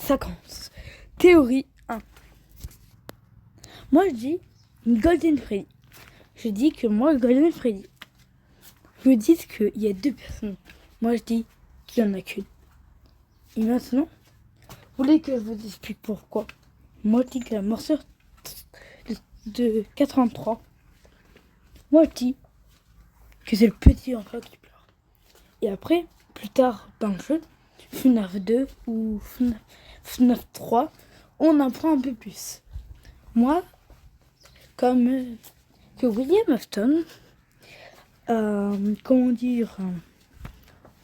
ça commence. Théorie 1. Moi, je dis Golden Freddy. Je dis que moi, Golden Freddy. Vous dites qu'il y a 2 personnes. Moi, je dis qu'il n'y en a qu'une. Et maintenant, vous voulez que je vous explique pourquoi? Moi, je dis que la morsure de 83. Moi, je dis que c'est le petit enfant qui pleure. Et après, plus tard dans le jeu, FNAF 2 ou FNAF 3, on apprend un peu plus. Moi, comme que William Afton, comment dire,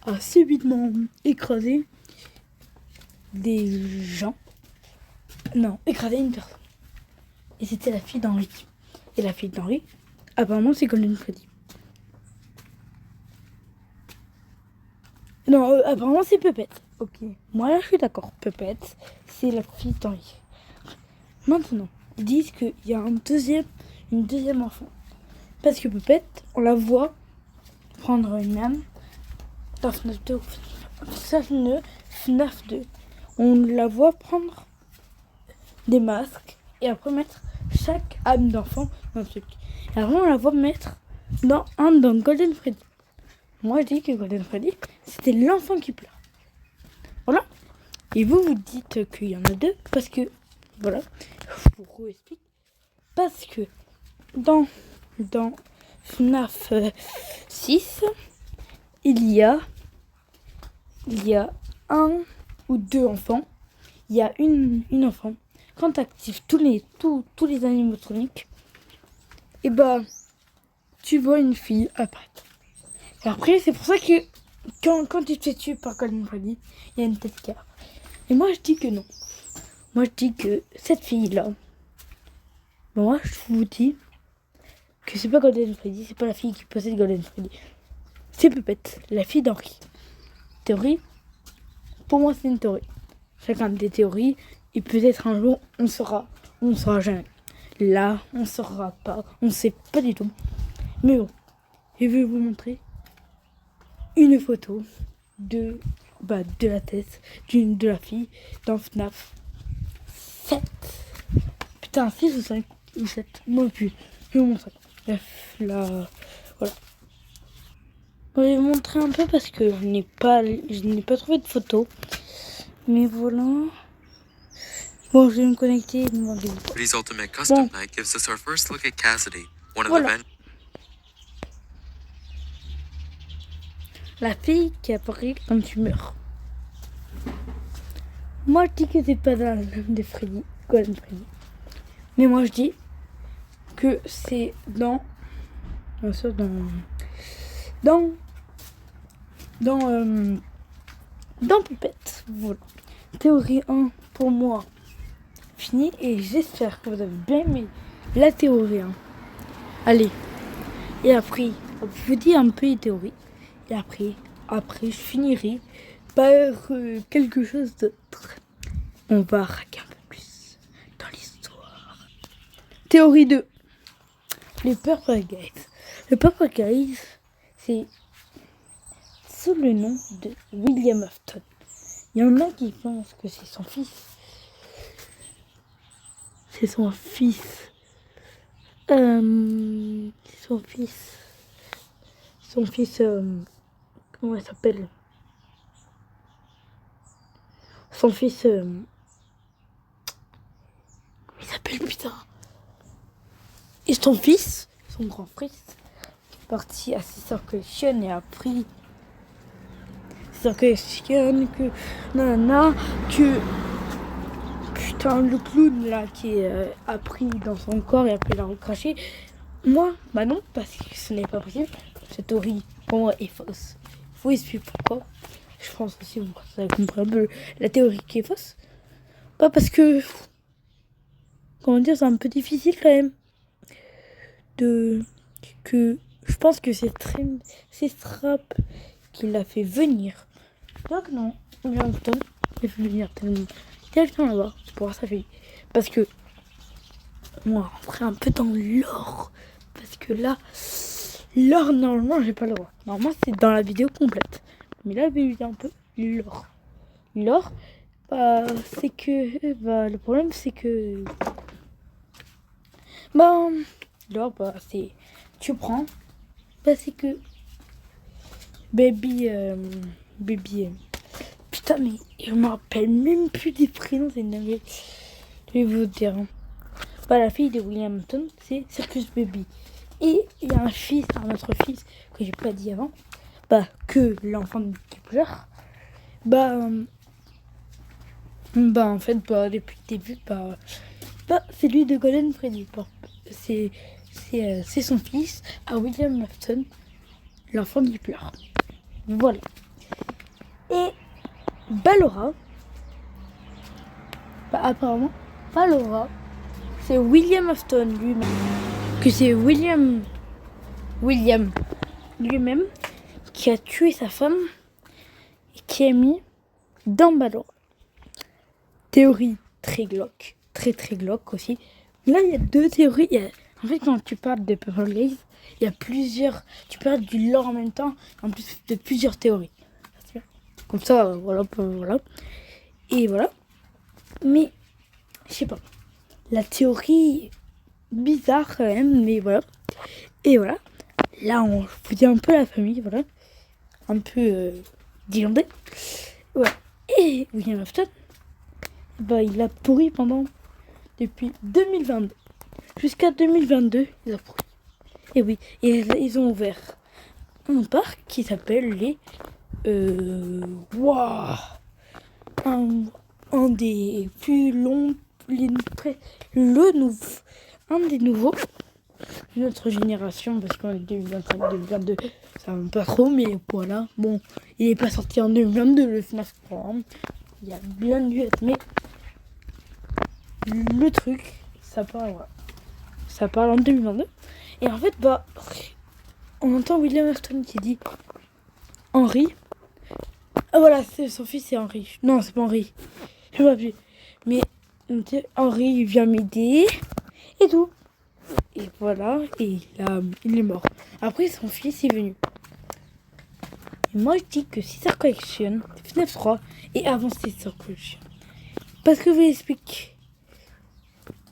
a subitement écrasé des gens. Non, écrasé une personne. Et c'était la fille d'Henri. Et la fille d'Henri, apparemment, c'est Golden Freddy. Non, apparemment, c'est Pepette. Ok, moi là, je suis d'accord. Pepette, c'est la fille d'Henri. Maintenant, ils disent qu'il y a une deuxième enfant. Parce que Pepette, on la voit prendre une âme dans FNAF 2 FNAF 2. On la voit prendre des masques et après mettre chaque âme d'enfant dans un truc. Et après, on la voit mettre dans Golden Freddy. Moi, je dis que Golden Freddy, c'était l'enfant qui pleure. Voilà. Et vous dites qu'il y en a 2 parce que, voilà, je vous explique. Parce que dans FNAF 6, il y a 1 ou 2 enfants. Il y a une enfant. Quand tu actives tous les animatroniques, et bah, tu vois une fille apparaître. Et après, c'est pour ça que quand tu te fais tuer par Golden Freddy, il y a une tête qui apparaît. Et moi, je dis que non. Moi, je dis que cette fille-là, moi, je vous dis que c'est pas Golden Freddy, c'est pas la fille qui possède Golden Freddy. C'est Pepette, la fille d'Henri. Théorie, pour moi, c'est une théorie. Chacun des théories, et peut-être un jour, on saura jamais. Là, on saura pas, on sait pas du tout. Mais bon, je vais vous montrer une photo de la tête de la fille dans FNAF 7. Putain, 6 ou 5 ou 7, moi plus. Je vais vous montrer. Bref, là, voilà. Je vais vous montrer un peu parce que je n'ai pas trouvé de photo. Mais voilà. Bon, je vais me connecter et demander. Freddy's Ultimate Custom Night gives us our first look at Cassidy, one of the men. La fille qui apparaît quand tu meurs. Moi, je dis que c'est pas dans le même de Freddy, Golden Freddy. Mais moi, je dis que c'est dans Pipette. Voilà. Théorie 1 pour moi fini et j'espère que vous avez bien aimé la théorie 1. Allez, et après, je vous dis un peu les théories. Et après, je finirai par quelque chose d'autre. On va raquer un peu plus dans l'histoire. Théorie 2. Les Purple Guys. Le Purple Guys, c'est sous le nom de William Afton. Il y en a qui pensent que c'est son fils. C'est son fils. Son fils, comment il s'appelle? Son fils, comment il s'appelle, putain? Et son fils, son grand fils, est parti à ses Circulation et a pris Circulation que nanana, que putain, le clown là qui a pris dans son corps et après il a recraché. Moi, bah non, parce que ce n'est pas possible. Cette théorie, pour moi, est fausse. Il faut expliquer pourquoi. Je pense aussi vous avez compris un peu la théorie qui est fausse. Pas parce que, comment dire, c'est un peu difficile quand même. Que je pense que c'est Strap qui l'a fait venir. Donc non, il fait venir directement là-bas pour voir sa fille. Parce que moi, on ferait un peu dans l'or. Parce que là, l'or, normalement, j'ai pas le droit. Normalement, c'est dans la vidéo complète. Mais là, j'ai un peu l'or. L'or, Bah, c'est que... Bah, le problème, c'est que... Bah, alors, bah, c'est... Tu prends... Bah, c'est que... Baby... Putain, mais je me rappelle même plus des prénoms, c'est une dinguerie. Je vais vous dire. Bah, la fille de William Afton, c'est Circus Baby. Et il y a un autre fils que j'ai pas dit avant. Bah, que l'enfant qui pleure. Bah, en fait, bah, depuis le début, bah c'est lui de Golden Freddy. Bah, c'est son fils, à William Afton, l'enfant qui pleure. Voilà. Et Ballora, bah, apparemment, Ballora, c'est William Afton lui-même. Que c'est William lui-même qui a tué sa femme et qui a mis dans Ballora. Théorie très glauque, très glauque aussi. Là, il y a deux théories. En fait, quand tu parles de Purple Haze, il y a plusieurs... Tu parles du lore en même temps, en plus de plusieurs théories. Comme ça, voilà. Et voilà. Mais, je sais pas. La théorie bizarre quand même, mais voilà. Et voilà. Là, on vous dit un peu la famille, voilà. Un peu d'Irlandais. Voilà. Et William Afton, bah, il a pourri depuis 2022. Jusqu'à 2022, il a pourri. Et oui, et ils ont ouvert un parc qui s'appelle les... un des plus longs... un des nouveaux de notre génération, parce qu'en 2025, 2022, ça va pas trop, mais voilà. Bon, il est pas sorti en 2022, le FNAF 3. Il y a bien dû être, mais le truc, ça parle en 2022. Et en fait, bah, on entend William Afton qui dit Henri. Ah voilà, son fils c'est Henri. Non, c'est pas Henri. Je sais pas plus. Mais Henri il vient m'aider et tout. Et voilà, et il est mort. Après, son fils est venu. Et moi, je dis que Caesar Collection, FNAF 3, et avant Caesar Collection. Parce que je vous explique.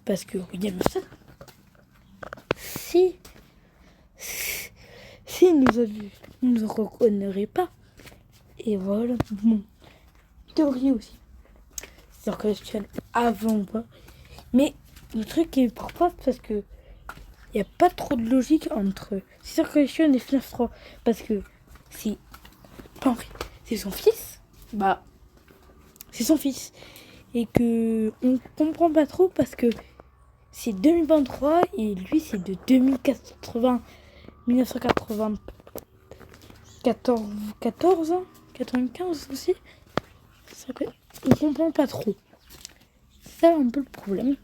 Parce que William Afton, si il nous a vu, il ne nous reconnaîtrait pas. Et voilà, bon. Théorie aussi. Caesar Collection avant ou pas. Mais le truc est parfois parce que il n'y a pas trop de logique entre Caesar Collection et FNAF 3. Parce que si c'est son fils, bah c'est son fils. Et que on comprend pas trop parce que c'est 2023 et lui c'est de 1994, 95 aussi. On comprend pas trop. C'est ça un peu le problème.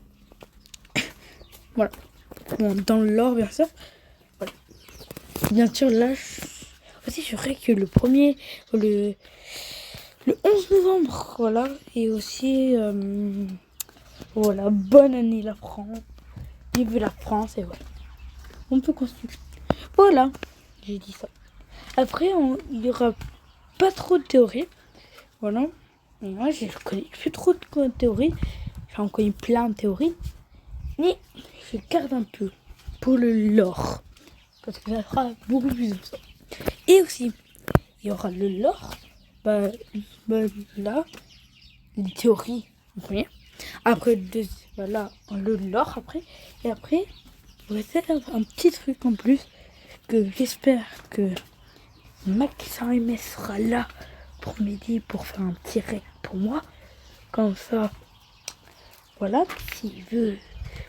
Voilà. Bon, dans le lore, bien sûr. Voilà. Bien sûr, là, aussi, je dirais que le 11 novembre, voilà. Et aussi, voilà, bonne année la France. Vive la France, et voilà. On peut continuer. Voilà, j'ai dit ça. Après, il n'y aura pas trop de théories. Voilà. Et moi, je connais plus trop de théories. J'en connais plein de théories. Mais je garde un peu pour le lore. Parce que ça sera beaucoup plus de ça. Et aussi, il y aura le lore. Bah là, les théories, vous voyez. Après, là, le lore après. Et après, il va faire un petit truc en plus. Que j'espère que Maxime MS sera là pour m'aider, pour faire un petit rec pour moi. Comme ça, voilà, s'il veut,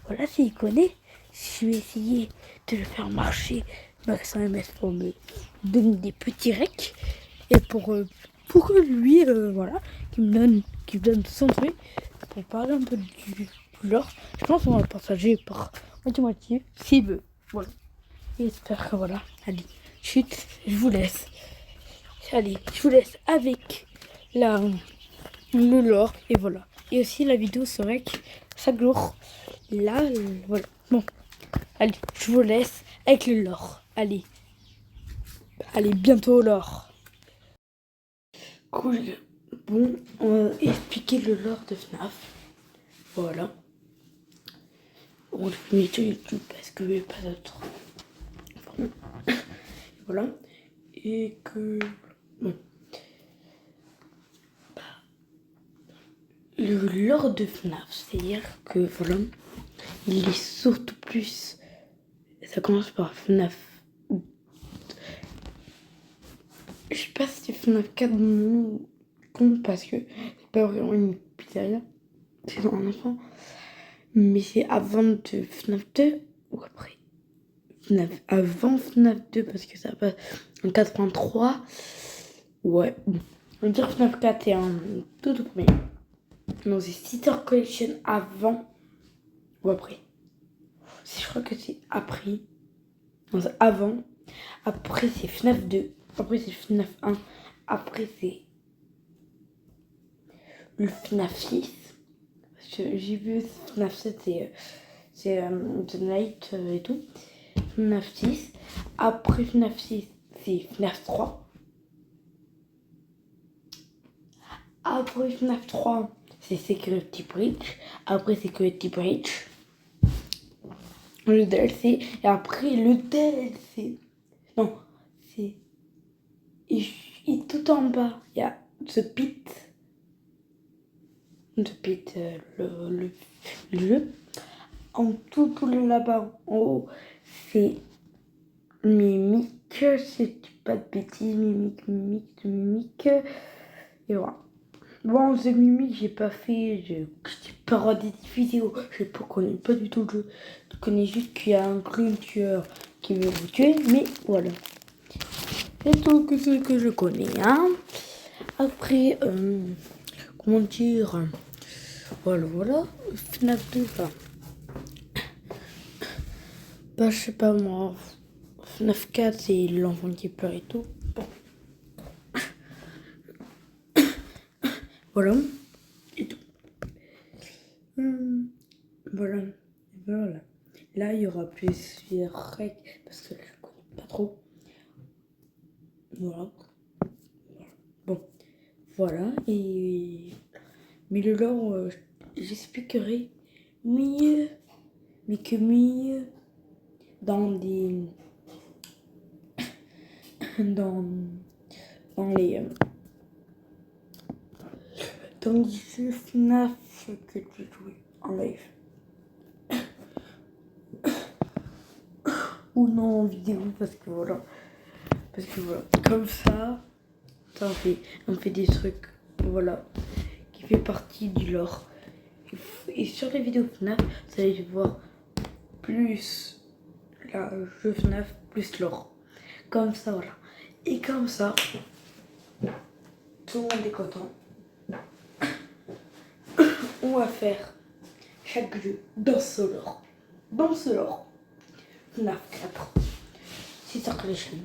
voilà, s'il connaît, je vais essayer de le faire marcher, Maxime MS, pour me donner des petits recs. Et pour que lui, voilà, qui me donne son truc, pour parler un peu du lore. Je pense qu'on va le partager par moitié, s'il veut. Voilà. Et j'espère que voilà. Allez, chut, je vous laisse. Allez, je vous laisse avec le lore. Et voilà. Et aussi la vidéo serait que chaque jour. Là, voilà. Bon. Allez, je vous laisse avec le lore. Allez. Allez, bientôt au lore. Cool. Bon, on va expliquer le lore de FNAF. Voilà. On le met sur YouTube parce que pas d'autre. Pardon. Voilà. Et que... Bon. Le lore de FNAF, c'est-à-dire que voilà, il est surtout plus... Ça commence par FNAF. Je sais pas si c'est FNAF 4 ou con parce que c'est pas vraiment une pizzeria. C'est dans un enfant. Mais c'est avant de FNAF 2 ou après avant FNAF 2 parce que ça passe en 83. Ouais, bon. On va dire FNAF 4 est un tout premier. Non, c'est Sister Collection avant ou après. Je crois que c'est après. Non, c'est avant. Après, c'est FNAF 2. Après, c'est FNAF 1. Après, c'est le FNAF 6. Parce que j'ai vu FNAF 7, c'est The Night et tout. FNAF 6. Après FNAF 6, c'est FNAF 3. Après FNAF 3, c'est Security Breach. Après Security Breach, le DLC. Et après le DLC. Non, c'est... Et tout en bas, il y a The Pit. The Pit, le jeu. En tout le là-bas, en haut, c'est Mimic. Si je dis pas de bêtises, Mimic. Et voilà. Bon, The Mimic, j'ai pas fait. J'ai pas regardé des vidéos. Je connais pas du tout le jeu. Je connais juste qu'il y a un clown tueur qui veut vous tuer. Mais voilà. C'est tout ce que je connais. Hein. Après, comment dire. Voilà. FNAF 2, bah, je sais pas moi. FNAF 4, c'est l'enfant qui pleure et tout. Bon. Voilà. Et tout. Voilà. Là, il y aura plusieurs règles parce que je connais pas trop. Voilà. Bon. Voilà. Et... Mais le lore, j'expliquerai mieux. Mais que mieux dans des... dans les... dans les jeux FNAF que tu joues en live. Ou non en vidéo parce que voilà. Comme ça on fait des trucs, voilà, qui fait partie du lore. Et sur les vidéos FNAF, vous allez voir plus le jeu FNAF, plus lore. Comme ça, voilà. Et comme ça, tout le monde est content. On va faire chaque jeu dans ce lore. FNAF 4. Sister Collection.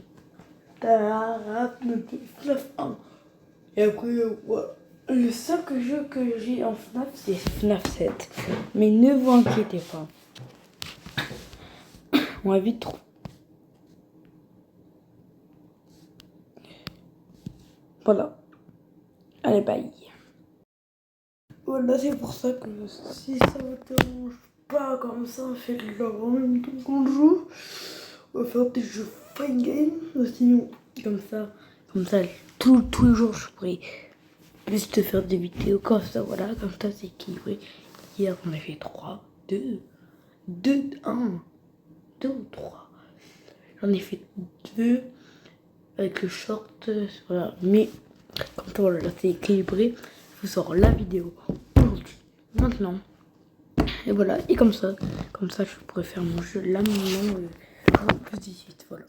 FNAF 1. Et après, ouais. Le seul jeu que j'ai en FNAF, c'est FNAF 7. Mais ne vous inquiétez pas. On va vite trouver. Voilà. Allez, bye. Voilà, c'est pour ça que si ça vous dérange pas comme ça, on fait le lore en même temps qu'on joue. On va faire des jeux fine game. Sinon, comme ça, tous les jours, je pourrais plus te faire des vidéos comme ça, voilà, comme ça, c'est équilibré. Hier, on a fait 3, 2, 1, 2 ou 3. J'en ai fait 2 avec le short, voilà. Mais, comme ça, voilà, c'est équilibré. Je vous sors la vidéo aujourd'hui, maintenant. Et voilà, et comme ça, je pourrais faire mon jeu là maintenant, plus 18, voilà.